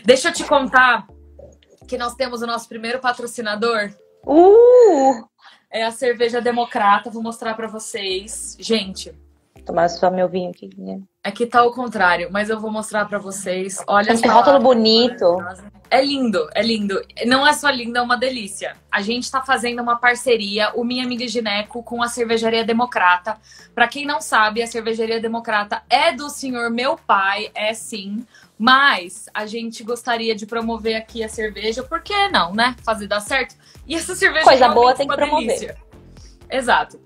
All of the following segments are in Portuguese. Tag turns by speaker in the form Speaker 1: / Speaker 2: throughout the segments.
Speaker 1: Deixa eu te contar que nós temos o nosso primeiro patrocinador. É a Cerveja Democrata. Vou mostrar pra vocês. Gente,
Speaker 2: tomar só meu vinho aqui, né?
Speaker 1: aqui tá o contrário, mas eu vou mostrar pra vocês. Olha
Speaker 2: que rótulo bonito.
Speaker 1: É lindo, é lindo. Não é só lindo, é uma delícia. A gente tá fazendo uma parceria, o Minha Amiga Gineco, com a Cervejaria Democrata. Pra quem não sabe, a Cervejaria Democrata é do senhor meu pai, é sim. Mas a gente gostaria de promover aqui a cerveja, por que não, né? Fazer dar certo. E essa cerveja
Speaker 2: coisa boa tem que promover.
Speaker 1: Delícia. Exato.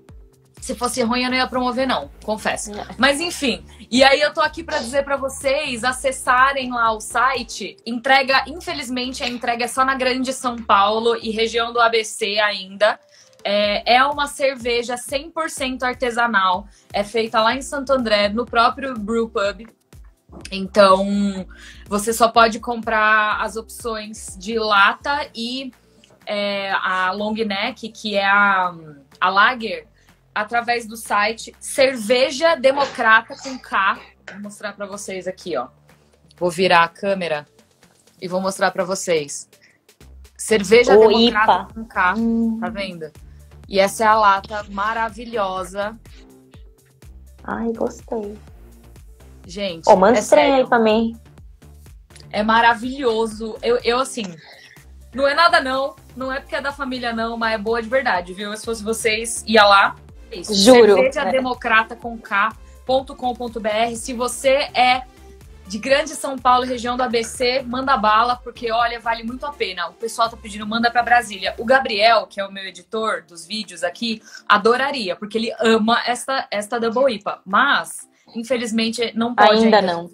Speaker 1: Se fosse ruim, eu não ia promover, não, confesso. Mas enfim, e aí eu tô aqui pra dizer pra vocês acessarem lá o site. Entrega, infelizmente, a entrega é só na Grande São Paulo e região do ABC ainda. É uma cerveja 100% artesanal. É feita lá em Santo André, no próprio Brew Pub. Então, você só pode comprar as opções de lata e a long neck, que é a lager, através do site Cerveja Democrata com K. Vou mostrar pra vocês aqui, ó. Vou virar a câmera e vou mostrar pra vocês. Cerveja Democrata com K, tá vendo? E essa é a lata maravilhosa.
Speaker 2: Ai, gostei.
Speaker 1: Gente,
Speaker 2: manda estranho aí pra mim.
Speaker 1: É maravilhoso. Eu assim, não é nada não é porque é da família não, mas é boa de verdade, viu? Se fosse vocês, ia lá. Isso.
Speaker 2: Juro.
Speaker 1: Cervejademocrata com K.com.br. Se você é de Grande São Paulo, região do ABC, manda bala, porque olha, vale muito a pena. O pessoal tá pedindo, manda pra Brasília. O Gabriel, que é o meu editor dos vídeos aqui, adoraria, porque ele ama esta Double IPA. Mas, infelizmente, não pode
Speaker 2: ainda não.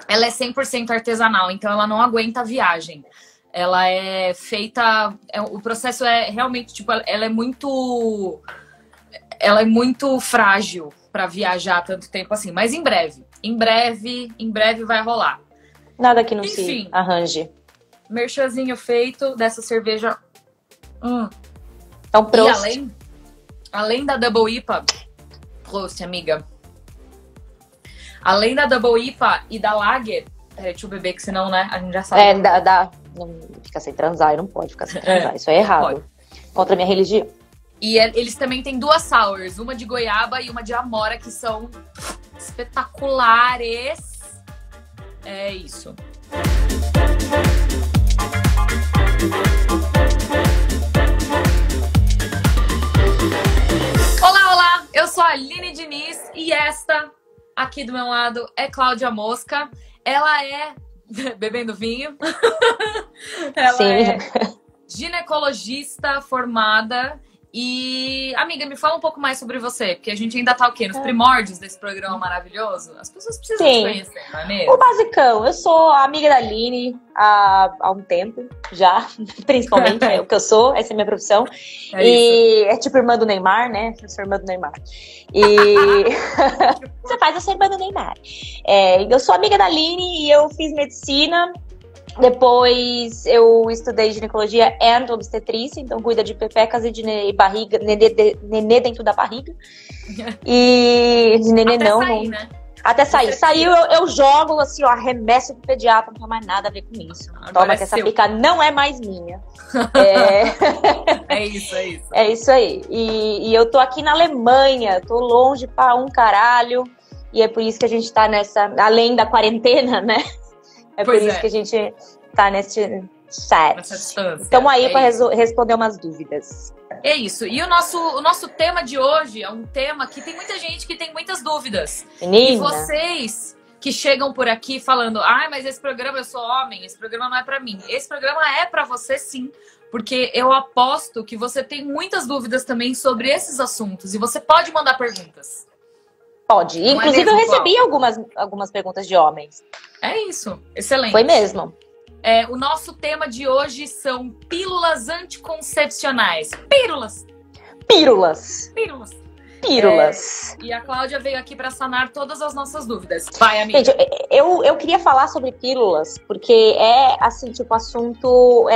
Speaker 1: Ela é 100% artesanal, então ela não aguenta a viagem. Ela é feita... o processo é realmente, tipo, ela é muito frágil para viajar tanto tempo assim. Mas em breve vai rolar.
Speaker 2: Nada que não se arranje.
Speaker 1: Merchanzinho feito dessa cerveja.
Speaker 2: Então, prost.
Speaker 1: E além da Double IPA... Prost, amiga. Além da Double IPA e da Lager... deixa eu beber, que senão, né, a gente já sabe.
Speaker 2: Não fica sem transar, não pode ficar sem transar. Isso é errado. Contra a minha religião.
Speaker 1: E eles também têm 2 sours, uma de goiaba e uma de amora, que são espetaculares. É isso. Olá! Eu sou a Aline Diniz e esta aqui do meu lado é Cláudia Mosca. Ela é... bebendo vinho. Ela é ginecologista formada. E, amiga, me fala um pouco mais sobre você, porque a gente ainda tá o quê? Nos primórdios desse programa maravilhoso? As pessoas precisam te conhecer, não é mesmo?
Speaker 2: O basicão, eu sou amiga da Aline há um tempo já, principalmente, é o que eu sou, essa é a minha profissão. É tipo irmã do Neymar, né? Eu sou irmã do Neymar. E você faz, eu sou irmã do Neymar. Eu sou amiga da Aline e eu fiz medicina. Depois eu estudei ginecologia e obstetrícia, então cuida de pepecas e de barriga, nenê dentro da barriga. E de nenê
Speaker 1: até
Speaker 2: não.
Speaker 1: Sair, né?
Speaker 2: Até sair. Saiu, eu jogo assim, ó, arremesso pro pediatra, não tem mais nada a ver com isso. Toma, que essa pica não é mais minha.
Speaker 1: É isso.
Speaker 2: É isso aí. E eu tô aqui na Alemanha, tô longe pra um caralho. E é por isso que a gente tá nessa, além da quarentena, né? Por isso que a gente tá nesse chat. Estamos aí para responder umas dúvidas.
Speaker 1: É isso. E o nosso tema de hoje é um tema que tem muita gente que tem muitas dúvidas.
Speaker 2: Menina.
Speaker 1: E vocês que chegam por aqui falando, mas esse programa eu sou homem, esse programa não é para mim. Esse programa é para você sim, porque eu aposto que você tem muitas dúvidas também sobre esses assuntos e você pode mandar perguntas.
Speaker 2: Pode.
Speaker 1: Não
Speaker 2: inclusive eu recebi algumas perguntas de homens.
Speaker 1: É isso. Excelente.
Speaker 2: Foi mesmo.
Speaker 1: O nosso tema de hoje são pílulas anticoncepcionais. Pílulas. E a Cláudia veio aqui para sanar todas as nossas dúvidas. Vai, amiga.
Speaker 2: Gente, eu queria falar sobre pílulas, porque assim, tipo, assunto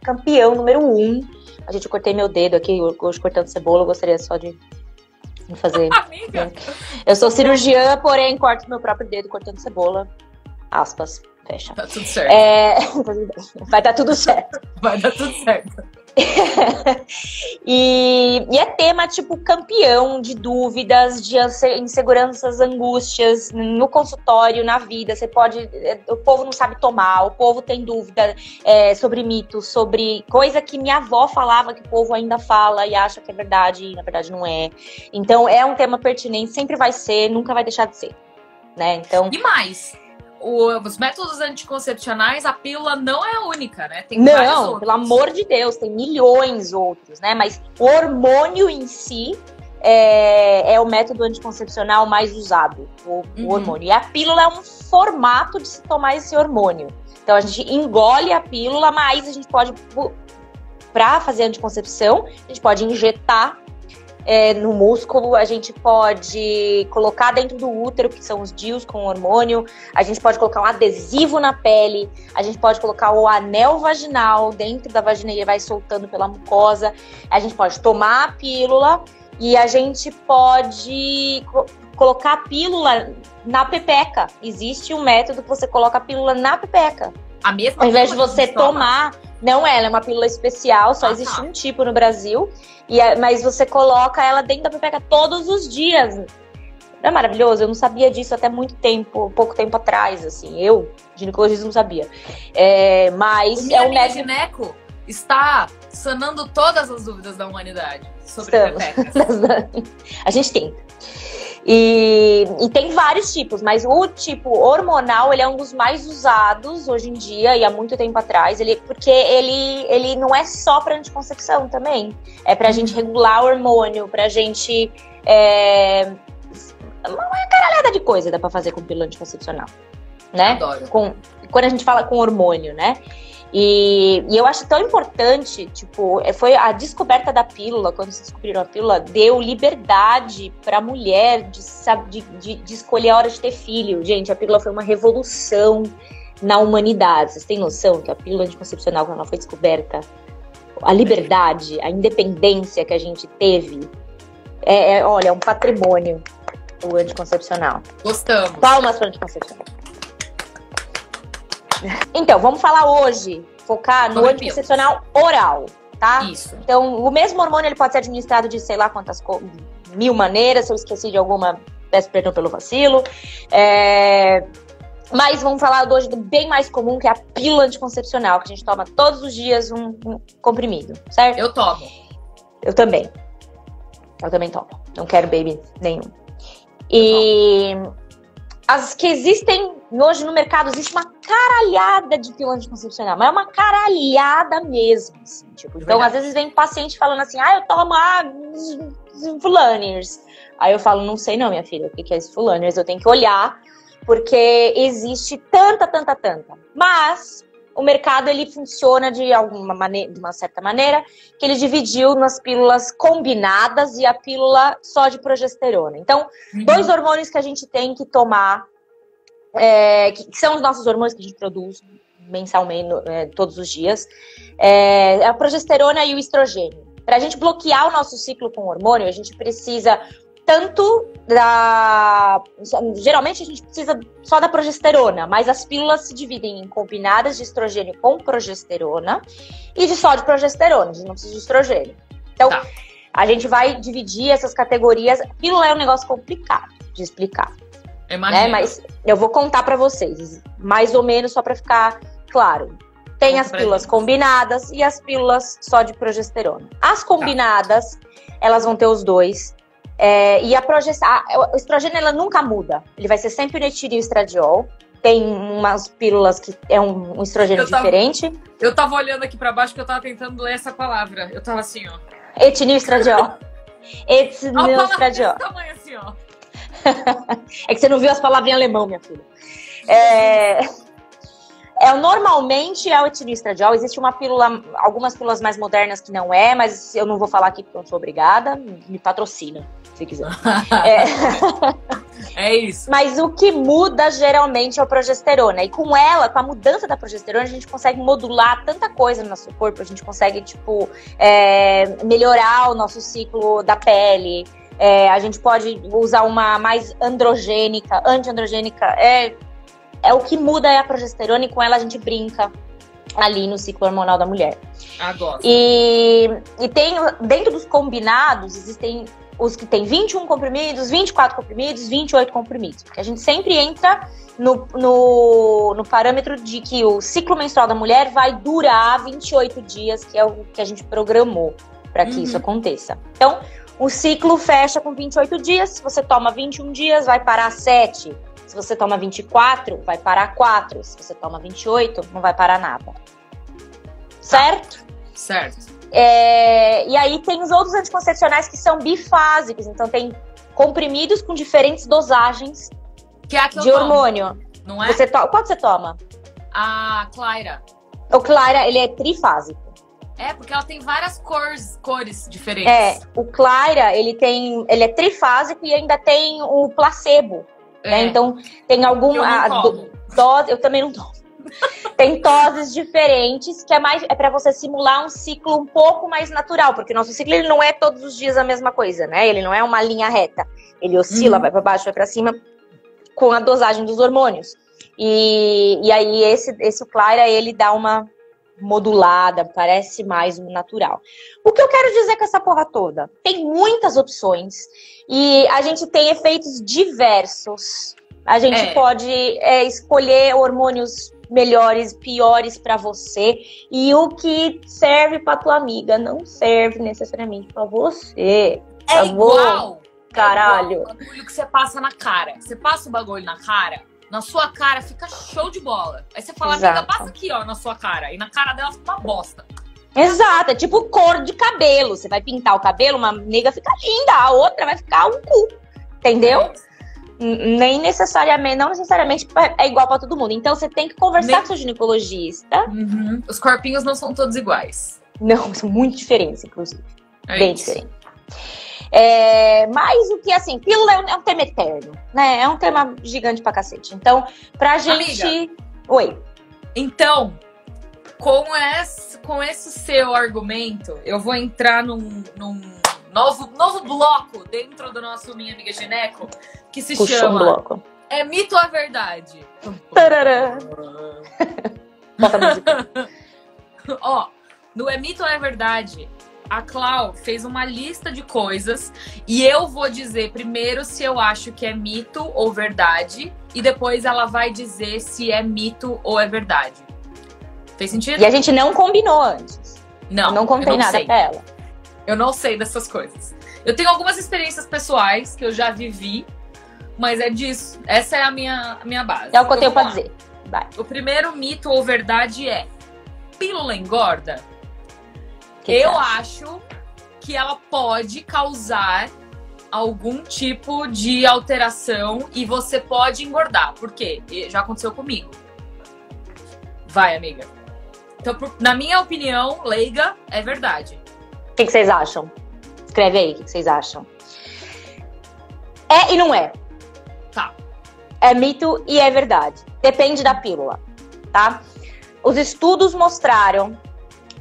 Speaker 2: campeão número 1. A gente, eu cortei meu dedo aqui, hoje cortando cebola, eu gostaria só de fazer.
Speaker 1: Amiga.
Speaker 2: Eu sou cirurgiã, porém corto meu próprio dedo cortando cebola. aspas, fecha.
Speaker 1: Tá tudo certo.
Speaker 2: Vai dar tudo certo.
Speaker 1: Vai dar tudo certo.
Speaker 2: E é tema, tipo, campeão de dúvidas, de inseguranças, angústias, no consultório, na vida. Você pode... O povo não sabe tomar, o povo tem dúvida sobre mitos, sobre coisa que minha avó falava, que o povo ainda fala e acha que é verdade, e na verdade não é. Então, é um tema pertinente, sempre vai ser, nunca vai deixar de ser, né? Então...
Speaker 1: E mais... Os métodos anticoncepcionais, a pílula não é a única, né? Tem
Speaker 2: vários
Speaker 1: outros.
Speaker 2: Não, pelo amor de Deus, tem milhões outros, né? Mas o hormônio em si é o método anticoncepcional mais usado, o hormônio. E a pílula é um formato de se tomar esse hormônio. Então a gente engole a pílula, mas a gente pode, para fazer anticoncepção, a gente pode injetar no músculo, a gente pode colocar dentro do útero, que são os DIUs com hormônio, a gente pode colocar um adesivo na pele, a gente pode colocar o anel vaginal dentro da vagina e ele vai soltando pela mucosa, a gente pode tomar a pílula e a gente pode colocar a pílula na pepeca. Existe um método que você coloca a pílula na pepeca.
Speaker 1: A mesma
Speaker 2: Ao invés de você tomar, não ela é uma pílula especial, só existe um tipo no Brasil, mas você coloca ela dentro da pepeca todos os dias. Não é maravilhoso? Eu não sabia disso até pouco tempo atrás, assim. Eu, ginecologista, não sabia. Mas
Speaker 1: o método gineco está sanando todas as dúvidas da humanidade sobre pepecas.
Speaker 2: A gente tenta. E tem vários tipos, mas o tipo hormonal, ele é um dos mais usados hoje em dia e há muito tempo atrás, porque ele não é só para anticoncepção também, é pra gente regular o hormônio, pra gente... uma caralhada de coisa dá pra fazer com pílula anticoncepcional, né?
Speaker 1: Adoro.
Speaker 2: Quando a gente fala com hormônio, né? E eu acho tão importante, tipo, foi a descoberta da pílula, quando vocês descobriram a pílula, deu liberdade pra mulher de escolher a hora de ter filho. Gente, a pílula foi uma revolução na humanidade. Vocês têm noção que a pílula anticoncepcional, quando ela foi descoberta, a liberdade, a independência que a gente teve, olha, é um patrimônio, o anticoncepcional.
Speaker 1: Gostamos.
Speaker 2: Palmas para o anticoncepcional. Então, vamos falar hoje, focar no anticoncepcional oral, tá?
Speaker 1: Isso.
Speaker 2: Então, o mesmo hormônio ele pode ser administrado de sei lá quantas mil maneiras. Se eu esqueci de alguma, peço perdão pelo vacilo. Mas vamos falar hoje do bem mais comum, que é a pílula anticoncepcional, que a gente toma todos os dias um comprimido, certo?
Speaker 1: Eu tomo.
Speaker 2: Eu também. Eu também tomo. Não quero baby nenhum. E as que existem hoje no mercado, existe uma caralhada de pílula anticoncepcional, mas é uma caralhada mesmo, assim, tipo. Então, às vezes vem paciente falando assim, eu tomo Fulaners. Aí eu falo, não sei não, minha filha, o que é esse Fulaners? Eu tenho que olhar, porque existe tanta. Mas o mercado, ele funciona de uma certa maneira, que ele dividiu nas pílulas combinadas e a pílula só de progesterona. Então, dois hormônios que a gente tem que tomar, que são os nossos hormônios que a gente produz mensalmente, todos os dias, a progesterona e o estrogênio. Para a gente bloquear o nosso ciclo com hormônio, a gente precisa geralmente a gente precisa só da progesterona, mas as pílulas se dividem em combinadas de estrogênio com progesterona e de só de progesterona, a gente não precisa de estrogênio. Então, a gente vai dividir essas categorias. Pílula é um negócio complicado de explicar, né? Mas eu vou contar para vocês, mais ou menos, só para ficar claro. Tem as pílulas combinadas e as pílulas só de progesterona. As combinadas, elas vão ter os dois. E o estrogênio, ela nunca muda. Ele vai ser sempre o etilil estradiol. Tem umas pílulas que é um estrogênio diferente.
Speaker 1: Eu tava olhando aqui pra baixo porque eu tava tentando ler essa palavra. Eu tava assim, ó.
Speaker 2: Etilil estradiol. Etilil estradiol.
Speaker 1: Desse tamanho assim, ó.
Speaker 2: É que você não viu as palavras em alemão, minha filha. Normalmente é o etilil estradiol. Existe uma pílula, algumas pílulas mais modernas que não mas eu não vou falar aqui porque eu não sou obrigada. Me patrocina, se quiser.
Speaker 1: É isso.
Speaker 2: Mas o que muda geralmente é a progesterona. E com a mudança da progesterona, a gente consegue modular tanta coisa no nosso corpo. A gente consegue, melhorar o nosso ciclo da pele. A gente pode usar uma mais androgênica, antiandrogênica. é o que muda é a progesterona e com ela a gente brinca ali no ciclo hormonal da mulher.
Speaker 1: Agora.
Speaker 2: E tem, dentro dos combinados, existem os que tem 21 comprimidos, 24 comprimidos, 28 comprimidos. Porque a gente sempre entra no parâmetro de que o ciclo menstrual da mulher vai durar 28 dias, que é o que a gente programou para que isso aconteça. Então, o ciclo fecha com 28 dias. Se você toma 21 dias, vai parar 7. Se você toma 24, vai parar 4. Se você toma 28, não vai parar nada. Certo?
Speaker 1: Certo.
Speaker 2: E aí tem os outros anticoncepcionais que são bifásicos. Então tem comprimidos com diferentes dosagens
Speaker 1: que é
Speaker 2: de hormônio.
Speaker 1: Não é?
Speaker 2: Qual que você toma?
Speaker 1: A Clyra.
Speaker 2: O Clyra, ele é trifásico.
Speaker 1: É, porque ela tem várias cores diferentes.
Speaker 2: O Clyra, ele é trifásico e ainda tem o placebo. Né? Então tem alguma dose. Eu também não tomo. Tem doses diferentes que é para você simular um ciclo um pouco mais natural, porque o nosso ciclo ele não é todos os dias a mesma coisa, né? Ele não é uma linha reta. Ele oscila, vai para baixo, vai para cima, com a dosagem dos hormônios. E aí esse Clyra, ele dá uma modulada, parece mais um natural. O que eu quero dizer com essa porra toda? Tem muitas opções e a gente tem efeitos diversos. A gente pode escolher hormônios melhores, piores pra você. E o que serve pra tua amiga não serve necessariamente pra você.
Speaker 1: É igual.
Speaker 2: Caralho.
Speaker 1: É igual o bagulho que você passa na cara. Você passa o bagulho na cara, na sua cara fica show de bola. Aí você fala, amiga, passa aqui, ó, na sua cara. E na cara dela fica uma bosta.
Speaker 2: Exato, é tipo cor de cabelo. Você vai pintar o cabelo, uma nega fica linda, a outra vai ficar um cu. Entendeu? Não necessariamente é igual pra todo mundo. Então você tem que conversar com seu ginecologista.
Speaker 1: Os corpinhos não são todos iguais.
Speaker 2: Não, são muito diferentes, inclusive. Bem diferentes. Mas o que, assim, pílula é um tema eterno, né? É um tema gigante pra cacete. Então, pra gente...
Speaker 1: Amiga,
Speaker 2: oi.
Speaker 1: Então, com esse seu argumento, eu vou entrar num novo bloco dentro do nosso Minha Amiga Gineco, que se chama
Speaker 2: bloco.
Speaker 1: É Mito ou Verdade?
Speaker 2: Tarará. Bota a música.
Speaker 1: Ó, no É Mito ou é Verdade, a Clau fez uma lista de coisas e eu vou dizer primeiro se eu acho que é mito ou verdade e depois ela vai dizer se é mito ou é verdade. Fez sentido?
Speaker 2: E a gente não combinou antes.
Speaker 1: Não,
Speaker 2: eu não contei nada pra ela.
Speaker 1: Eu não sei dessas coisas. Eu tenho algumas experiências pessoais que eu já vivi, mas é disso. Essa é a minha base.
Speaker 2: É o que eu tenho pra dizer. Vai.
Speaker 1: O primeiro mito ou verdade é: pílula engorda? Eu acho que ela pode causar algum tipo de alteração e você pode engordar. Por quê? Já aconteceu comigo. Vai, amiga. Então, na minha opinião, leiga, é verdade.
Speaker 2: O que vocês acham? Escreve aí o que vocês acham. É e não é.
Speaker 1: Tá.
Speaker 2: É mito e é verdade. Depende da pílula, tá? Os estudos mostraram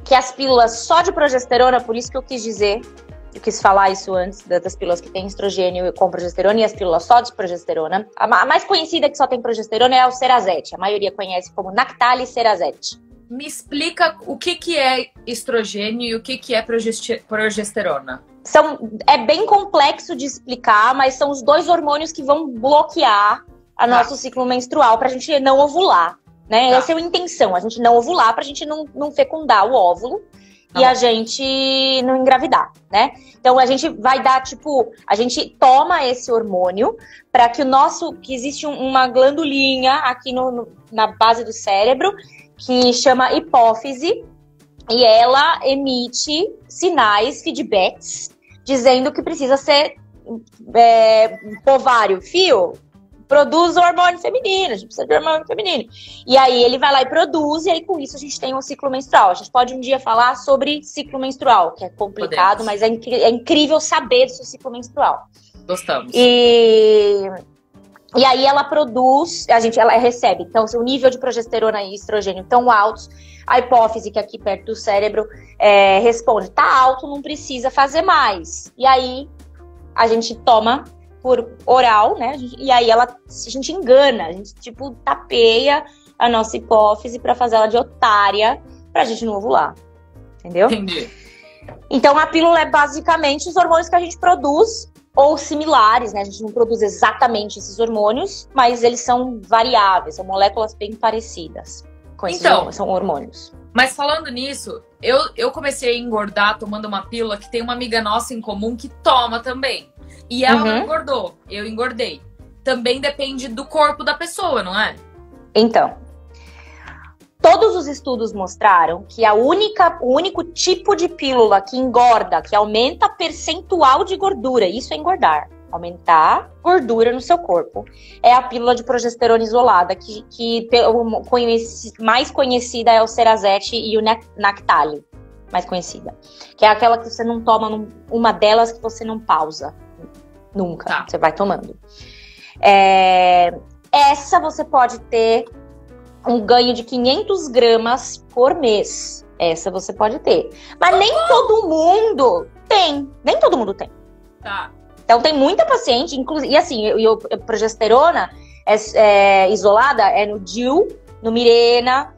Speaker 2: que as pílulas só de progesterona, por isso que eu quis falar isso antes, das pílulas que tem estrogênio com progesterona e as pílulas só de progesterona. A mais conhecida que só tem progesterona é o Cerazette. A maioria conhece como Nactalis Cerazette.
Speaker 1: Me explica o que é estrogênio e o que é progesterona.
Speaker 2: É bem complexo de explicar, mas são os dois hormônios que vão bloquear o nosso ciclo menstrual pra gente não ovular, né? Essa é a intenção, a gente não ovular pra gente não fecundar o óvulo e a gente não engravidar, né? Então a gente vai dar, a gente toma esse hormônio pra que que existe uma glandulinha aqui na base do cérebro que chama hipófise, e ela emite sinais, feedbacks, dizendo que precisa ser ovário, fio, produz hormônio feminino, a gente precisa de hormônio feminino. E aí ele vai lá e produz, e aí com isso a gente tem um ciclo menstrual. A gente pode um dia falar sobre ciclo menstrual, que é complicado, mas é incrível saber do seu ciclo menstrual.
Speaker 1: Gostamos.
Speaker 2: E aí ela produz, ela recebe. Então, se o nível de progesterona e estrogênio tão altos, a hipófise, que é aqui perto do cérebro, responde, tá alto, não precisa fazer mais. E aí a gente toma por oral, né? E aí a gente engana, a gente, tipo, tapeia a nossa hipófise pra fazer ela de otária pra gente não ovular. Entendeu?
Speaker 1: Entendi.
Speaker 2: Então, a pílula é basicamente os hormônios que a gente produz, ou similares, né? A gente não produz exatamente esses hormônios, mas eles são variáveis, são moléculas bem parecidas com esses hormônios, são hormônios.
Speaker 1: Mas falando nisso, eu comecei a engordar tomando uma pílula que tem uma amiga nossa em comum que toma também. E ela não engordou, eu engordei. Também depende do corpo da pessoa, não é?
Speaker 2: Então, todos os estudos mostraram que o único tipo de pílula que engorda, que aumenta percentual de gordura, isso é engordar, aumentar gordura no seu corpo, é a pílula de progesterona isolada, que mais conhecida é o Cerazette e o Nactali, mais conhecida. Que é aquela que você não toma, uma delas que você não pausa nunca, você vai tomando. Essa você pode ter um ganho de 500 gramas por mês. Essa você pode ter. Mas nem todo mundo tem. Nem todo mundo tem.
Speaker 1: Tá.
Speaker 2: Então tem muita paciente, inclusive. E assim, a progesterona isolada é no DIU, no Mirena,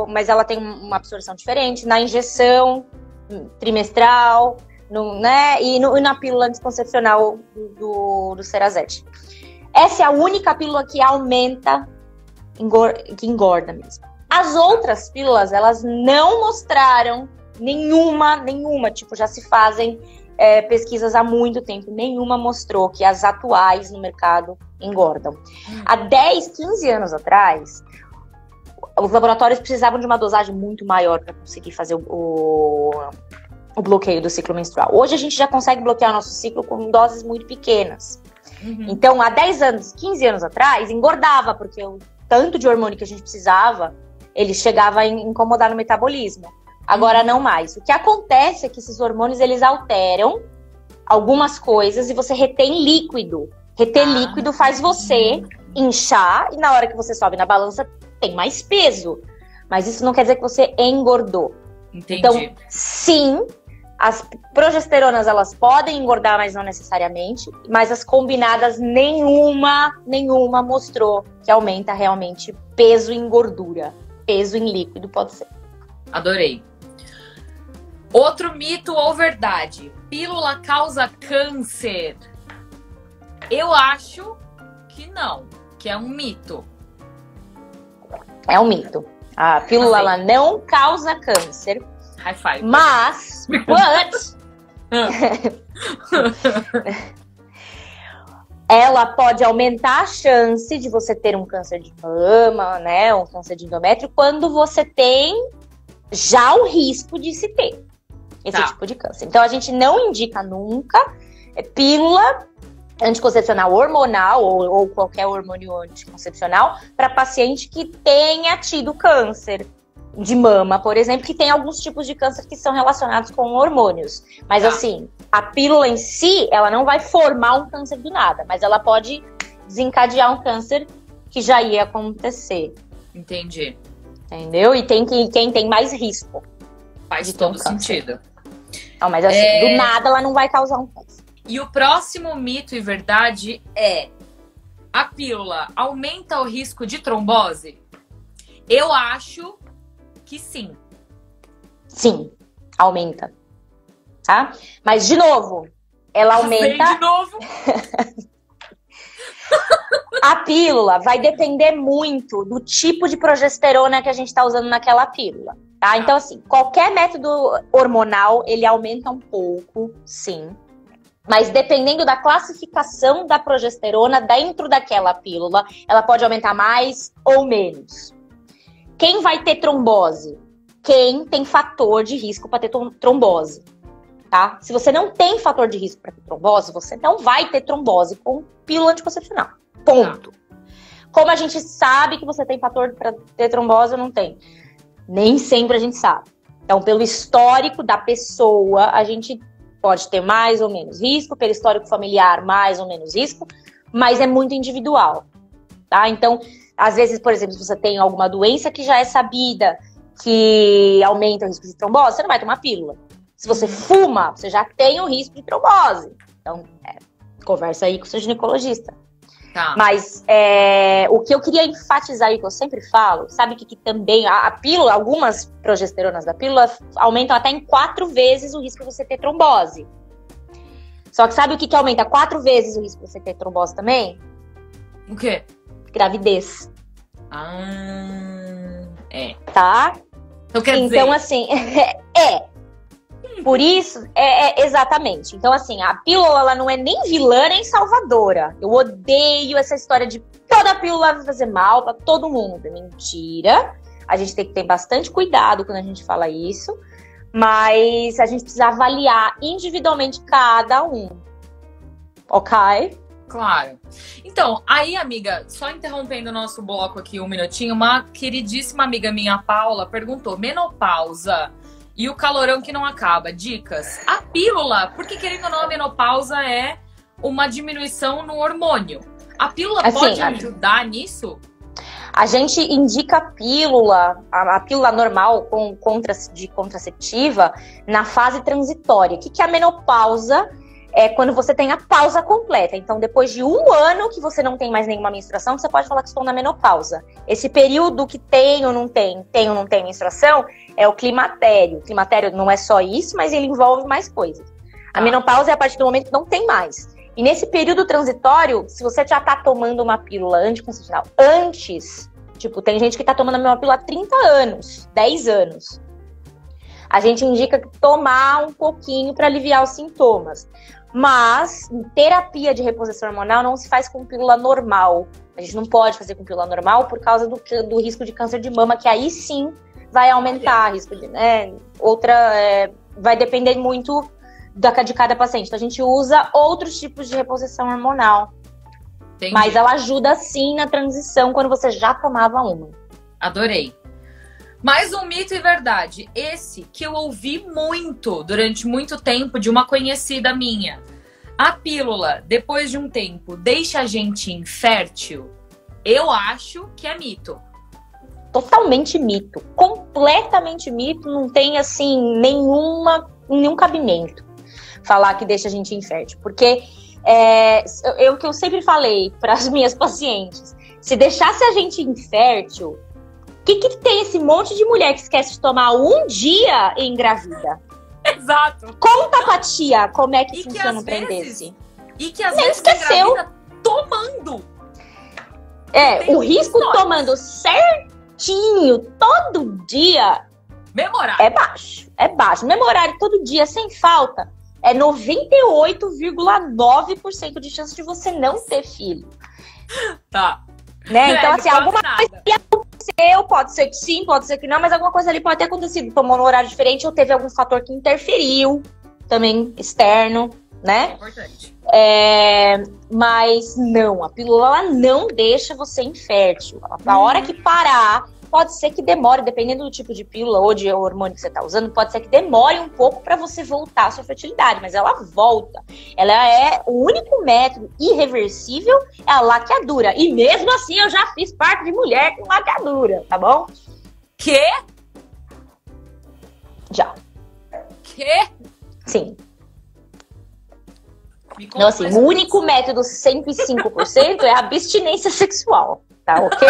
Speaker 2: mas ela tem uma absorção diferente, na injeção trimestral, né? E na pílula anticoncepcional do Cerazette. Essa é a única pílula que aumenta, que engorda mesmo. As outras pílulas, elas não mostraram nenhuma, tipo, já se fazem pesquisas há muito tempo, nenhuma mostrou que as atuais no mercado engordam. Há 10, 15 anos atrás, os laboratórios precisavam de uma dosagem muito maior para conseguir fazer o bloqueio do ciclo menstrual. Hoje a gente já consegue bloquear o nosso ciclo com doses muito pequenas. Então, há 10 anos, 15 anos atrás, engordava, porque o tanto de hormônio que a gente precisava, ele chegava a incomodar no metabolismo. Agora não mais. O que acontece é que esses hormônios, eles alteram algumas coisas e você retém líquido. Reter líquido faz você inchar e na hora que você sobe na balança tem mais peso. Mas isso não quer dizer que você engordou.
Speaker 1: Entendi.
Speaker 2: Então, sim, as progesteronas, elas podem engordar, mas não necessariamente. Mas as combinadas, nenhuma mostrou que aumenta realmente peso em gordura. Peso em líquido pode ser.
Speaker 1: Adorei. Outro mito ou verdade? Pílula causa câncer? Eu acho que não, que é um mito.
Speaker 2: É um mito. A pílula ela não causa câncer.
Speaker 1: High five.
Speaker 2: Mas, ela pode aumentar a chance de você ter um câncer de mama, né, um câncer de endométrio, quando você tem já o risco de se ter esse tipo de câncer. Então, a gente não indica nunca pílula anticoncepcional hormonal ou qualquer hormônio anticoncepcional para paciente que tenha tido câncer de mama, por exemplo, que tem alguns tipos de câncer que são relacionados com hormônios. Mas assim, a pílula em si, ela não vai formar um câncer do nada, mas ela pode desencadear um câncer que já ia acontecer.
Speaker 1: Entendi.
Speaker 2: Entendeu? E quem tem mais risco.
Speaker 1: Faz todo sentido.
Speaker 2: Não, mas assim, do nada ela não vai causar um câncer.
Speaker 1: E o próximo mito e verdade é: a pílula aumenta o risco de trombose? Eu acho que sim. Sim,
Speaker 2: aumenta. Tá? Mas, de novo, ela aumenta...
Speaker 1: de novo.
Speaker 2: A pílula vai depender muito do tipo de progesterona que a gente está usando naquela pílula. Tá? Então, assim, qualquer método hormonal, ele aumenta um pouco, sim. Mas dependendo da classificação da progesterona dentro daquela pílula, ela pode aumentar mais ou menos. Quem vai ter trombose? Quem tem fator de risco para ter trombose, tá? Se você não tem fator de risco para ter trombose, você não vai ter trombose com pílula anticoncepcional. Ponto. Como a gente sabe que você tem fator para ter trombose ou não tem? Nem sempre a gente sabe. Então, pelo histórico da pessoa, a gente pode ter mais ou menos risco, pelo histórico familiar, mais ou menos risco, mas é muito individual, tá? Então, às vezes, por exemplo, se você tem alguma doença que já é sabida que aumenta o risco de trombose, você não vai tomar pílula. Se você fuma, você já tem o risco de trombose. Então, conversa aí com o seu ginecologista.
Speaker 1: Tá.
Speaker 2: Mas o que eu queria enfatizar aí, que eu sempre falo, sabe que também a pílula, algumas progesteronas da pílula aumentam até em 4 vezes o risco de você ter trombose. Só que sabe o que aumenta 4 vezes o risco de você ter trombose também?
Speaker 1: O quê?
Speaker 2: Gravidez. Tá?
Speaker 1: Então quer dizer...
Speaker 2: Então, assim, Por isso, exatamente. Então, assim, a pílula, ela não é nem vilã nem salvadora. Eu odeio essa história de toda pílula vai fazer mal pra todo mundo. Mentira. A gente tem que ter bastante cuidado quando a gente fala isso. Mas a gente precisa avaliar individualmente cada um. Ok?
Speaker 1: Claro. Então, aí, amiga, só interrompendo o nosso bloco aqui um minutinho, uma queridíssima amiga minha, Paula, perguntou: menopausa e o calorão que não acaba, dicas. A pílula, porque querendo ou não, a menopausa é uma diminuição no hormônio. A pílula pode ajudar nisso?
Speaker 2: A gente indica a pílula normal de contraceptiva na fase transitória. O que é a menopausa? É quando você tem a pausa completa. Então, depois de 1 ano que você não tem mais nenhuma menstruação, você pode falar que estou na menopausa. Esse período que tem ou não tem menstruação, é o climatério. O climatério não é só isso, mas ele envolve mais coisas. A menopausa é a partir do momento que não tem mais. E nesse período transitório, se você já tá tomando uma pílula anticoncepcional tipo, tem gente que tá tomando a mesma pílula há 30 anos, 10 anos. A gente indica tomar um pouquinho para aliviar os sintomas. Mas, terapia de reposição hormonal não se faz com pílula normal. A gente não pode fazer com pílula normal por causa do risco de câncer de mama, que aí sim vai aumentar o risco de... vai depender muito de cada paciente. Então, a gente usa outros tipos de reposição hormonal. Entendi. Mas ela ajuda sim na transição quando você já tomava uma.
Speaker 1: Adorei. Mais um mito e verdade. Esse que eu ouvi muito durante muito tempo de uma conhecida minha. A pílula, depois de um tempo, deixa a gente infértil? Eu acho que é mito.
Speaker 2: Totalmente mito. Completamente mito. Não tem, assim, nenhum cabimento falar que deixa a gente infértil. Porque o que eu sempre falei para as minhas pacientes, se deixasse a gente infértil, o que tem esse monte de mulher que esquece de tomar um dia e engravida?
Speaker 1: Exato.
Speaker 2: Conta pra tia como é que funciona um trem desse.
Speaker 1: E que às vezes esqueceu tomando.
Speaker 2: O risco tomando certinho, todo dia,
Speaker 1: memorário.
Speaker 2: É baixo. Memorário todo dia, sem falta, é 98,9% de chance de você não ter filho.
Speaker 1: Tá.
Speaker 2: Né? Então, assim, alguma coisa aconteceu, pode ser que sim, pode ser que não, mas alguma coisa ali pode ter acontecido. Tomou num horário diferente ou teve algum fator que interferiu, também externo, né?
Speaker 1: É importante.
Speaker 2: Mas não, a pílula ela não deixa você infértil. A hora que parar, pode ser que demore, dependendo do tipo de pílula ou de hormônio que você está usando, pode ser que demore um pouco para você voltar à sua fertilidade, mas ela volta. Ela é o único método irreversível, é a laqueadura. E mesmo assim, eu já fiz parte de mulher com laqueadura, tá bom?
Speaker 1: Quê?
Speaker 2: Já.
Speaker 1: Quê?
Speaker 2: Sim. Então, assim, o único método 105% é a abstinência sexual, tá ok?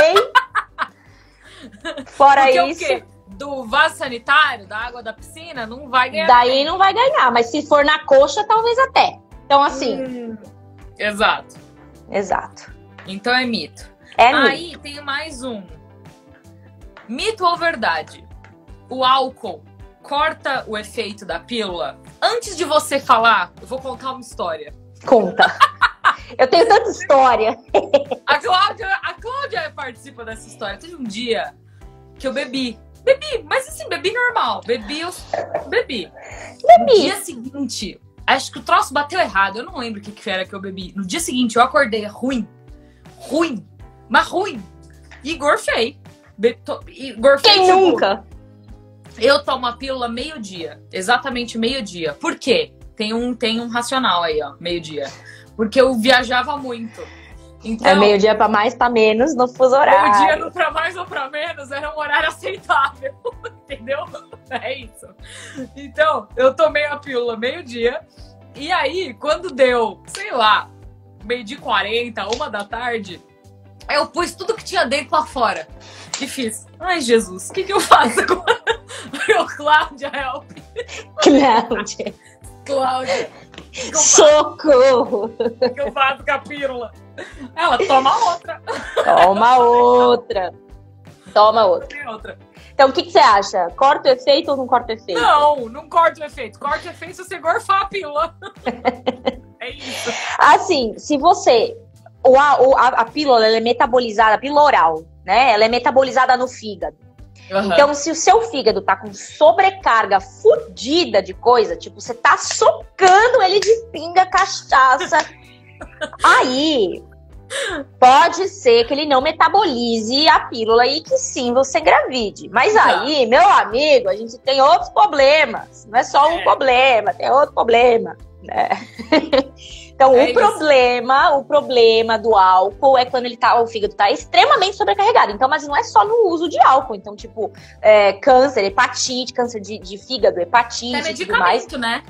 Speaker 2: Fora
Speaker 1: porque
Speaker 2: isso...
Speaker 1: O quê? Do vaso sanitário, da água da piscina, não vai ganhar.
Speaker 2: Daí não vai ganhar, mas se for na coxa, talvez até. Então, assim...
Speaker 1: Exato.
Speaker 2: Então
Speaker 1: é mito.
Speaker 2: Aí
Speaker 1: mito. Tem mais um. Mito ou verdade? O álcool corta o efeito da pílula? Antes de você falar, eu vou contar uma história.
Speaker 2: Conta. Eu tenho tanta história.
Speaker 1: A Cláudia participa dessa história. Teve um dia que eu bebi, mas assim, bebi normal. Bebi. No dia seguinte, acho que o troço bateu errado. Eu não lembro o que era que eu bebi. No dia seguinte, eu acordei ruim. Mas ruim. E gorfei.
Speaker 2: Quem nunca?
Speaker 1: Eu tomo a pílula meio-dia. Exatamente meio-dia. Por quê? Tem um racional aí, ó. Meio-dia. Porque eu viajava muito. Então,
Speaker 2: meio-dia pra mais, pra menos, no fuso horário.
Speaker 1: Meio-dia pra mais ou pra menos era um horário aceitável. Entendeu? É isso. Então, eu tomei a pílula meio-dia. E aí, quando deu, sei lá, meio-dia 40, 1 da tarde, eu pus tudo que tinha dentro lá fora. E fiz, ai Jesus, o que eu faço agora? Eu, Cláudia, help. Cláudia.
Speaker 2: Socorro!
Speaker 1: O que eu faço com a pílula? Ela, toma outra.
Speaker 2: Toma outra. Toma outra.
Speaker 1: Tem outra.
Speaker 2: Então, o que você acha? Corta o efeito ou não corta o efeito?
Speaker 1: Não corta o efeito. Corta o efeito se você gorfar a pílula. É isso.
Speaker 2: Assim, se você... A pílula, ela é metabolizada, a pílula oral, né? Ela é metabolizada no fígado. Uhum. Então, se o seu fígado tá com sobrecarga fodida de coisa, tipo, você tá socando ele de pinga, cachaça, aí pode ser que ele não metabolize a pílula e que sim você engravide. Mas aí, meu amigo, a gente tem outros problemas. Não é só um problema, tem outro problema, né? Então, o problema do álcool é quando o fígado tá extremamente sobrecarregado. Então, mas não é só no uso de álcool. Então, tipo, câncer, hepatite, câncer de fígado, hepatite.
Speaker 1: É medicamento, né?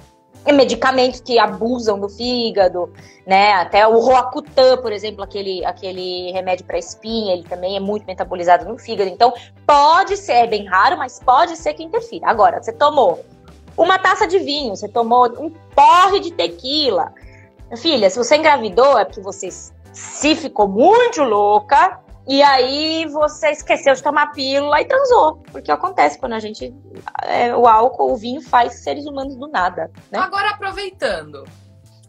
Speaker 2: É medicamentos que abusam do fígado, né? Até o Roacutan, por exemplo, aquele remédio para espinha, ele também é muito metabolizado no fígado. Então, pode ser, é bem raro, mas pode ser que interfira. Agora, você tomou uma taça de vinho, você tomou um porre de tequila. Filha, se você engravidou é porque você se ficou muito louca e aí você esqueceu de tomar pílula e transou. Porque acontece quando a gente... o álcool, o vinho faz seres humanos do nada, né?
Speaker 1: Agora, aproveitando.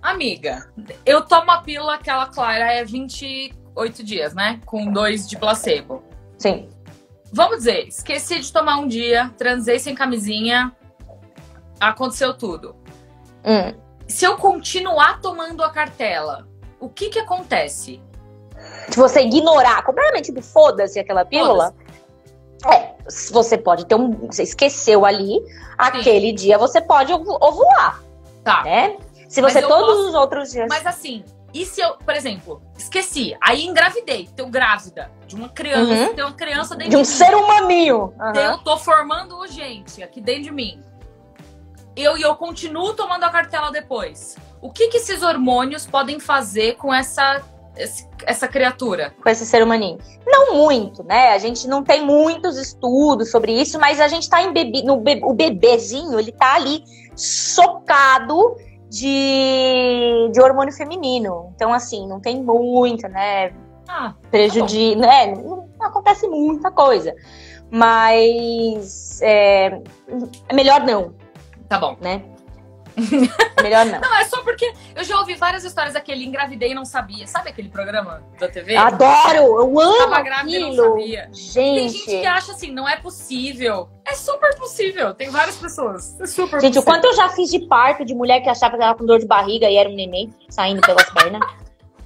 Speaker 1: Amiga, eu tomo a pílula, aquela clara, é 28 dias, né? Com 2 de placebo.
Speaker 2: Sim.
Speaker 1: Vamos dizer, esqueci de tomar um dia, transei sem camisinha, aconteceu tudo. Se eu continuar tomando a cartela, o que acontece?
Speaker 2: Se você ignorar completamente do foda-se aquela pílula, você pode ter você esqueceu ali, aquele dia você pode ovular.
Speaker 1: Tá.
Speaker 2: Né? Se você os outros dias...
Speaker 1: Mas assim, e se eu, por exemplo, esqueci, aí engravidei, tô grávida de uma criança, tem uma criança dentro
Speaker 2: de um ser humaninho.
Speaker 1: Eu tô formando gente aqui dentro de mim. Eu continuo tomando a cartela depois. O que esses hormônios podem fazer com essa criatura?
Speaker 2: Com esse ser humaninho? Não muito, né? A gente não tem muitos estudos sobre isso, mas a gente tá o bebezinho, ele tá ali socado de hormônio feminino. Então, assim, não tem muito, né? Prejudica, né? Não acontece muita coisa. Mas é melhor não.
Speaker 1: Tá bom.
Speaker 2: Né? Melhor não.
Speaker 1: Não, é só porque eu já ouvi várias histórias daquele engravidei e não sabia. Sabe aquele programa da TV?
Speaker 2: Adoro! Eu amo
Speaker 1: Tava grávida e não sabia.
Speaker 2: Gente.
Speaker 1: Tem gente que acha assim, não é possível. É super possível. Tem várias pessoas. É super
Speaker 2: gente,
Speaker 1: possível.
Speaker 2: O quanto eu já fiz de parto de mulher que achava que ela com dor de barriga e era um neném saindo pelas pernas.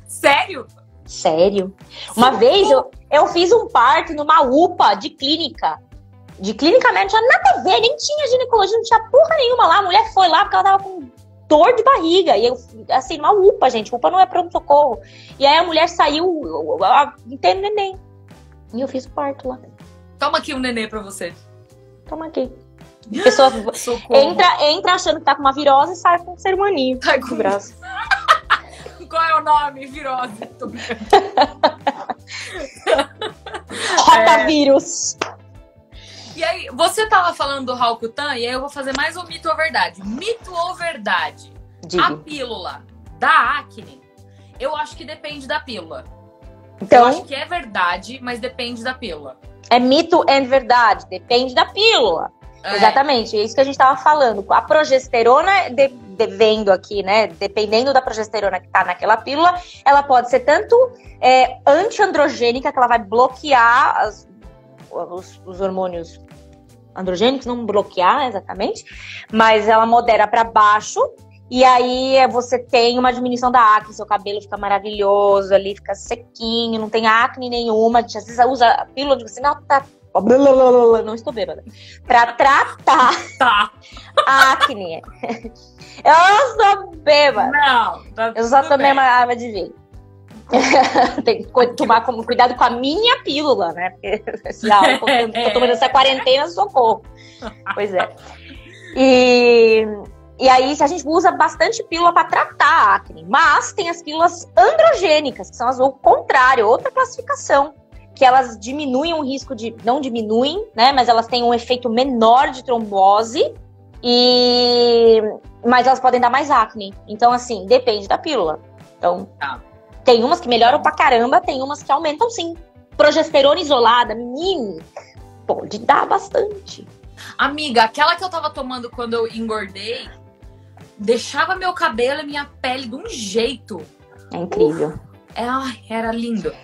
Speaker 1: Sério?
Speaker 2: Sério. Uma vez eu fiz um parto numa UPA de clínica. De clínica médica, não tinha nada a ver, nem tinha ginecologia, não tinha porra nenhuma lá. A mulher foi lá porque ela tava com dor de barriga. E eu, assim, uma UPA, gente. UPA não é pronto-socorro. E aí a mulher saiu, tem neném. E eu fiz o parto lá.
Speaker 1: Toma aqui um nenê pra você.
Speaker 2: Toma aqui. A pessoa entra achando que tá com uma virose e sai com um ser humaninho.
Speaker 1: Sai com
Speaker 2: o braço.
Speaker 1: Qual é o nome? Virose. Tô brincando.
Speaker 2: Rotavírus.
Speaker 1: E aí, você tava falando do Roacutan, e aí eu vou fazer mais um mito ou verdade. Mito ou verdade?
Speaker 2: Diga.
Speaker 1: A pílula da acne, eu acho que depende da pílula.
Speaker 2: Então,
Speaker 1: eu acho que é verdade, mas depende da pílula.
Speaker 2: É mito e verdade, depende da pílula. Exatamente, é isso que a gente tava falando. A progesterona, devendo aqui, né? Dependendo da progesterona que tá naquela pílula, ela pode ser tanto antiandrogênica, que ela vai bloquear os hormônios androgênicos, não bloquear exatamente, mas ela modera para baixo, e aí você tem uma diminuição da acne, seu cabelo fica maravilhoso ali, fica sequinho, não tem acne nenhuma. Às vezes usa a pílula de você não estou bêbada, para tratar a acne. Eu não sou bêbada.
Speaker 1: Não,
Speaker 2: eu só tomei uma água de vinho. Tem que tomar cuidado com a minha pílula, né? Porque esse álcool que eu tô tomando essa quarentena, socorro. Pois é. E aí, a gente usa bastante pílula para tratar a acne. Mas tem as pílulas androgênicas, que são o contrário, outra classificação. Que elas diminuem o risco de... Não diminuem, né? Mas elas têm um efeito menor de trombose. Mas elas podem dar mais acne. Então, assim, depende da pílula. Então, tem umas que melhoram pra caramba, tem umas que aumentam, sim. Progesterona isolada, menino, pode dar bastante.
Speaker 1: Amiga, aquela que eu tava tomando quando eu engordei, deixava meu cabelo e minha pele de um jeito.
Speaker 2: É incrível.
Speaker 1: Era lindo.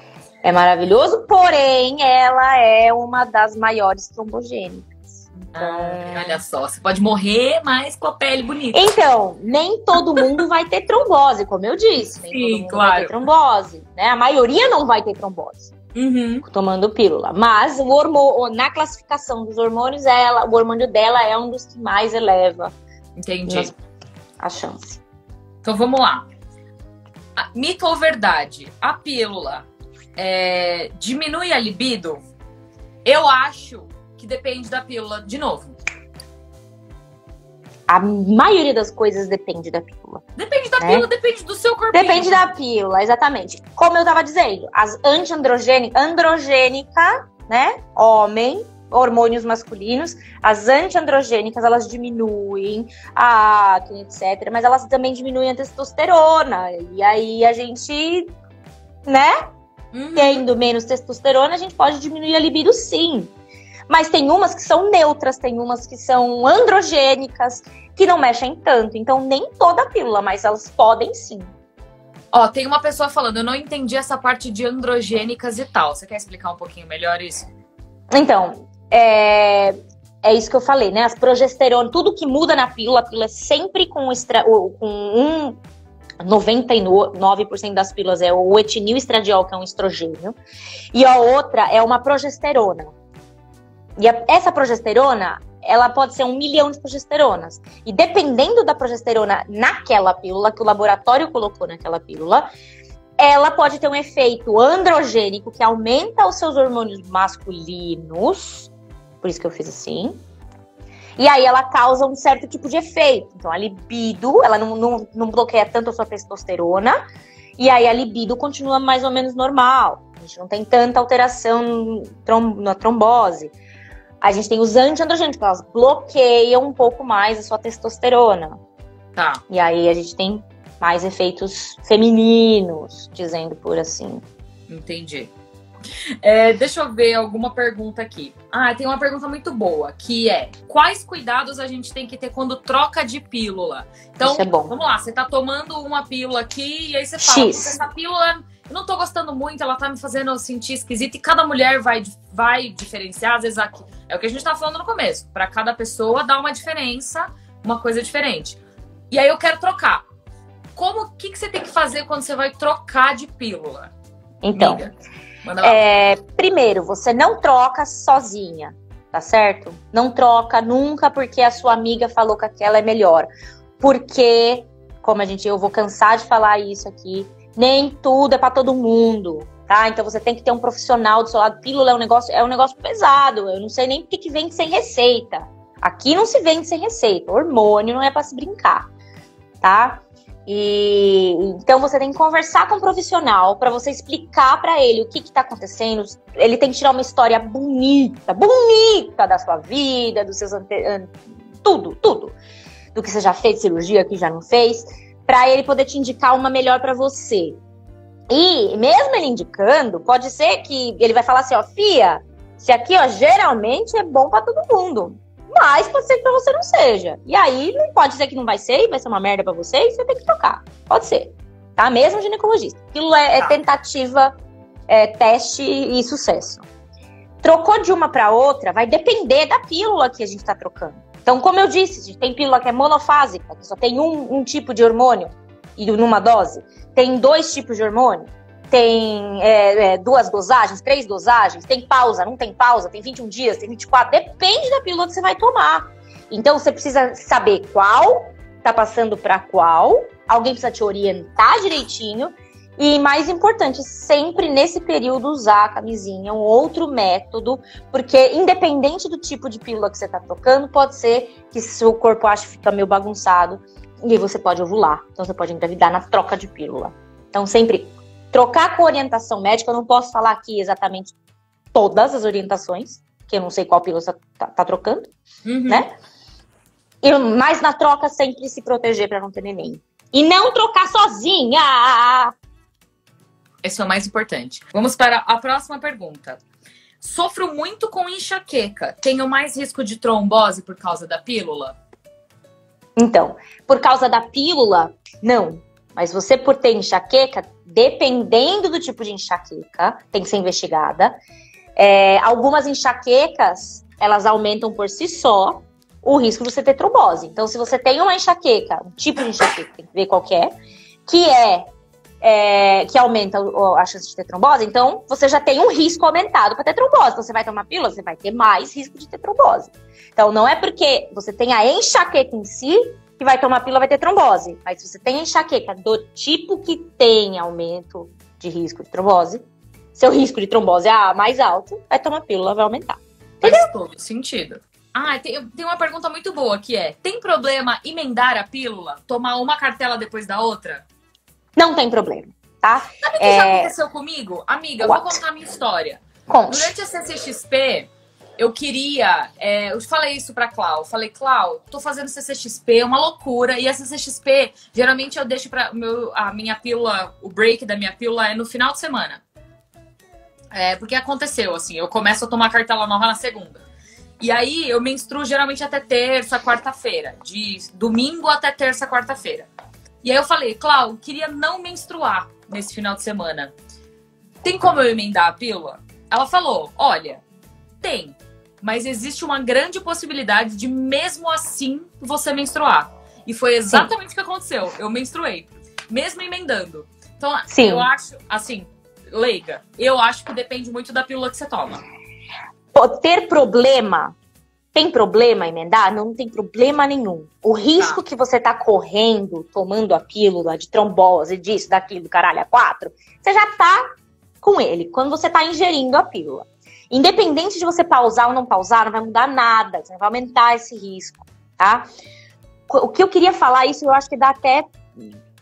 Speaker 2: É maravilhoso, porém, ela é uma das maiores trombogênicas. Então...
Speaker 1: olha só, você pode morrer, mas com a pele bonita.
Speaker 2: Então, nem todo mundo vai ter trombose, como eu disse. Nem todo mundo vai ter trombose, né? A maioria não vai ter trombose. Tomando pílula. Mas o hormônio, na classificação dos hormônios, o hormônio dela é um dos que mais eleva.
Speaker 1: Entendi.
Speaker 2: A chance.
Speaker 1: Então vamos lá. Mito ou verdade? A pílula diminui a libido? Eu acho que depende da pílula. De novo.
Speaker 2: A maioria das coisas depende da pílula.
Speaker 1: Depende da pílula, depende do seu corpo.
Speaker 2: Depende da pílula, exatamente. Como eu tava dizendo, as androgênica, né? Homem, hormônios masculinos. As antiandrogênicas, elas diminuem a acne, etc. Mas elas também diminuem a testosterona. E aí a gente, né? Tendo menos testosterona, a gente pode diminuir a libido, sim. Mas tem umas que são neutras, tem umas que são androgênicas, que não mexem tanto. Então, nem toda pílula, mas elas podem sim.
Speaker 1: Tem uma pessoa falando, eu não entendi essa parte de androgênicas e tal. Você quer explicar um pouquinho melhor isso?
Speaker 2: Então, é isso que eu falei, né? As progesterona, tudo que muda na pílula, a pílula é sempre com 99% das pílulas é o etinil estradiol, que é um estrogênio. E a outra é uma progesterona. E essa progesterona, ela pode ser 1 milhão de progesteronas. E dependendo da progesterona naquela pílula, que o laboratório colocou naquela pílula, ela pode ter um efeito androgênico, que aumenta os seus hormônios masculinos. Por isso que eu fiz assim. E aí ela causa um certo tipo de efeito. Então a libido, ela não bloqueia tanto a sua testosterona. E aí a libido continua mais ou menos normal. A gente não tem tanta alteração na trombose. A gente tem os antiandrogênicos, elas bloqueiam um pouco mais a sua testosterona.
Speaker 1: Tá.
Speaker 2: E aí a gente tem mais efeitos femininos, dizendo por assim.
Speaker 1: Entendi. Deixa eu ver alguma pergunta aqui. Tem uma pergunta muito boa, que é: quais cuidados a gente tem que ter quando troca de pílula? Então,
Speaker 2: isso é bom.
Speaker 1: Vamos lá, você tá tomando uma pílula aqui e aí você fala, essa pílula eu não tô gostando muito, ela tá me fazendo sentir esquisita, e cada mulher vai diferenciar, às vezes aqui. É o que a gente tá falando no começo. Pra cada pessoa dá uma diferença, uma coisa diferente. E aí eu quero trocar. O que você tem que fazer quando você vai trocar de pílula?
Speaker 2: Então,
Speaker 1: amiga, manda lá.
Speaker 2: Primeiro, você não troca sozinha, tá certo? Não troca nunca porque a sua amiga falou que aquela é melhor. Porque, eu vou cansar de falar isso aqui, nem tudo é pra todo mundo, tá? Então você tem que ter um profissional do seu lado. Pílula é um negócio pesado. Eu não sei nem porque que vende sem receita. Aqui não se vende sem receita. Hormônio não é pra se brincar, tá? Então você tem que conversar com um profissional para você explicar para ele o que tá acontecendo. Ele tem que tirar uma história bonita da sua vida, dos seus tudo do que você já fez, cirurgia que já não fez, para ele poder te indicar uma melhor para você. E mesmo ele indicando, pode ser que ele vai falar assim, Fia, esse aqui, geralmente é bom para todo mundo. Mas pode ser que pra você não seja. E aí, não pode ser que não vai ser, e vai ser uma merda pra você, e você tem que trocar. Pode ser. Tá? Mesmo ginecologista. Aquilo é tentativa, teste e sucesso. Trocou de uma pra outra, vai depender da pílula que a gente tá trocando. Então, como eu disse, a gente tem pílula que é monofásica, que só tem um tipo de hormônio, e numa dose. Tem 2 tipos de hormônio. Tem 2 dosagens, 3 dosagens, tem pausa, não tem pausa, tem 21 dias, tem 24, depende da pílula que você vai tomar. Então você precisa saber qual tá passando para qual, alguém precisa te orientar direitinho E mais importante, sempre nesse período usar a camisinha, um outro método, porque independente do tipo de pílula que você tá trocando, pode ser que seu corpo ache que fica meio bagunçado e aí você pode ovular. Então você pode engravidar na troca de pílula. Então sempre trocar com orientação médica. Eu não posso falar aqui exatamente todas as orientações, que eu não sei qual pílula você tá trocando, né? Mas na troca sempre se proteger para não ter neném. E não trocar sozinha!
Speaker 1: Esse é o mais importante. Vamos para a próxima pergunta. Sofro muito com enxaqueca. Tenho mais risco de trombose por causa da pílula?
Speaker 2: Então, por causa da pílula, não. Mas você, por ter enxaqueca, dependendo do tipo de enxaqueca, tem que ser investigada. Algumas enxaquecas, elas aumentam por si só o risco de você ter trombose. Então, se você tem uma enxaqueca, um tipo de enxaqueca, tem que ver qual que aumenta a chance de ter trombose, então você já tem um risco aumentado para ter trombose. Então você vai tomar pílula, você vai ter mais risco de ter trombose. Então não é porque você tem a enxaqueca em si que vai tomar pílula vai ter trombose. Mas se você tem enxaqueca do tipo que tem aumento de risco de trombose, seu risco de trombose é mais alto, vai tomar pílula, vai aumentar. Entendeu?
Speaker 1: Faz todo sentido. Tem uma pergunta muito boa que é: tem problema emendar a pílula? Tomar uma cartela depois da outra?
Speaker 2: Não tem problema, tá?
Speaker 1: Sabe o que já aconteceu comigo? Amiga, eu vou contar a minha história.
Speaker 2: Conte.
Speaker 1: Durante a CCXP, eu queria... eu falei isso pra Clau. Falei, Clau, tô fazendo CCXP, é uma loucura. E a CCXP, geralmente eu deixo a minha pílula, o break da minha pílula é no final de semana. Porque aconteceu, assim, eu começo a tomar cartela nova na segunda. E aí eu menstruo geralmente até terça, quarta-feira. De domingo até terça, quarta-feira. E aí eu falei, Clau, queria não menstruar nesse final de semana. Tem como eu emendar a pílula? Ela falou, olha, tem. Mas existe uma grande possibilidade de mesmo assim você menstruar. E foi exatamente o que aconteceu. Eu menstruei, mesmo emendando. Então, eu acho, assim, leiga, eu acho que depende muito da pílula que você toma.
Speaker 2: Ter problema... Tem problema emendar? Não tem problema nenhum. O risco que você tá correndo, tomando a pílula de trombose, disso, daquilo, caralho, a 4, você já tá com ele, quando você tá ingerindo a pílula. Independente de você pausar ou não pausar, não vai mudar nada, você não vai aumentar esse risco, tá? O que eu queria falar, isso eu acho que dá até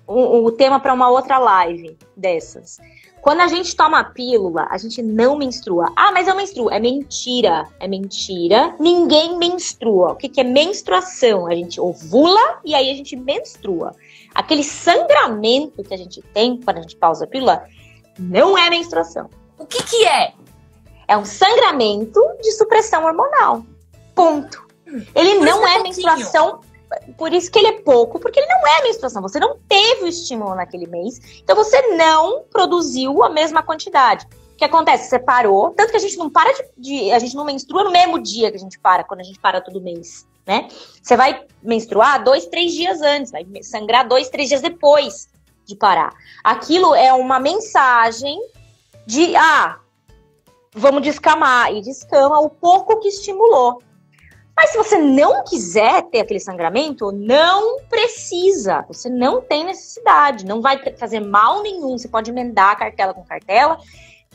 Speaker 2: o tema para uma outra live dessas. Quando a gente toma a pílula, a gente não menstrua. Ah, mas eu menstruo. É mentira. É mentira. Ninguém menstrua. O que é menstruação? A gente ovula e aí a gente menstrua. Aquele sangramento que a gente tem quando a gente pausa a pílula não é menstruação.
Speaker 1: O que é?
Speaker 2: É um sangramento de supressão hormonal. Ponto. Ele não é menstruação... Por isso que ele é pouco, porque ele não é menstruação. Você não teve o estímulo naquele mês, então você não produziu a mesma quantidade. O que acontece? Você parou, tanto que a gente não para a gente não menstrua no mesmo dia que a gente para, quando a gente para todo mês, né? Você vai menstruar 2, 3 dias antes, vai sangrar 2, 3 dias depois de parar. Aquilo é uma mensagem de, vamos descamar, e descama o pouco que estimulou. Mas se você não quiser ter aquele sangramento, não precisa. Você não tem necessidade. Não vai fazer mal nenhum. Você pode emendar cartela com cartela.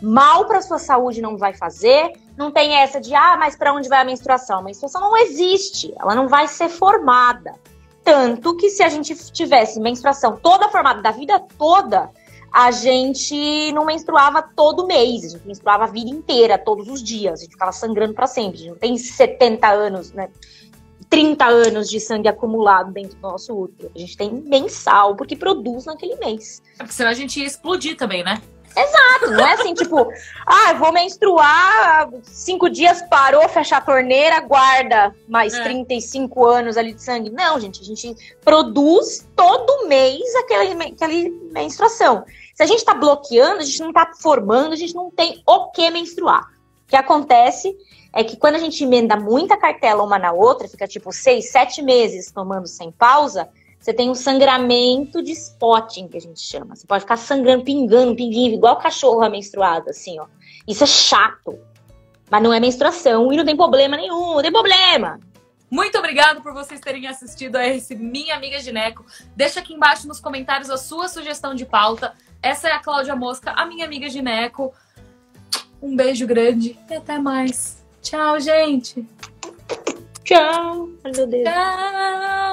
Speaker 2: Mal para sua saúde não vai fazer. Não tem essa de, mas para onde vai a menstruação? A menstruação não existe. Ela não vai ser formada. Tanto que se a gente tivesse menstruação toda formada da vida toda, a gente não menstruava todo mês, a gente menstruava a vida inteira, todos os dias, a gente ficava sangrando pra sempre. A gente não tem 70 anos, né? 30 anos de sangue acumulado dentro do nosso útero. A gente tem mensal, porque produz naquele mês.
Speaker 1: Porque senão a gente ia explodir também, né?
Speaker 2: Exato, não é assim, tipo, eu vou menstruar, 5 dias parou, fecha a torneira, guarda mais 35 anos ali de sangue. Não, gente, a gente produz todo mês aquela menstruação. Se a gente tá bloqueando, a gente não tá formando, a gente não tem o que menstruar. O que acontece é que quando a gente emenda muita cartela uma na outra, fica tipo 6, 7 meses tomando sem pausa, você tem um sangramento de spotting, que a gente chama. Você pode ficar sangrando, pingando, pinguinho, igual cachorro menstruado, assim, ó. Isso é chato. Mas não é menstruação e não tem problema nenhum, não tem problema.
Speaker 1: Muito obrigada por vocês terem assistido a esse Minha Amiga Gineco. Deixa aqui embaixo nos comentários a sua sugestão de pauta. Essa é a Cláudia Mosca, a minha amiga gineco. Um beijo grande e até mais. Tchau, gente.
Speaker 2: Tchau. Meu Deus.
Speaker 1: Tchau.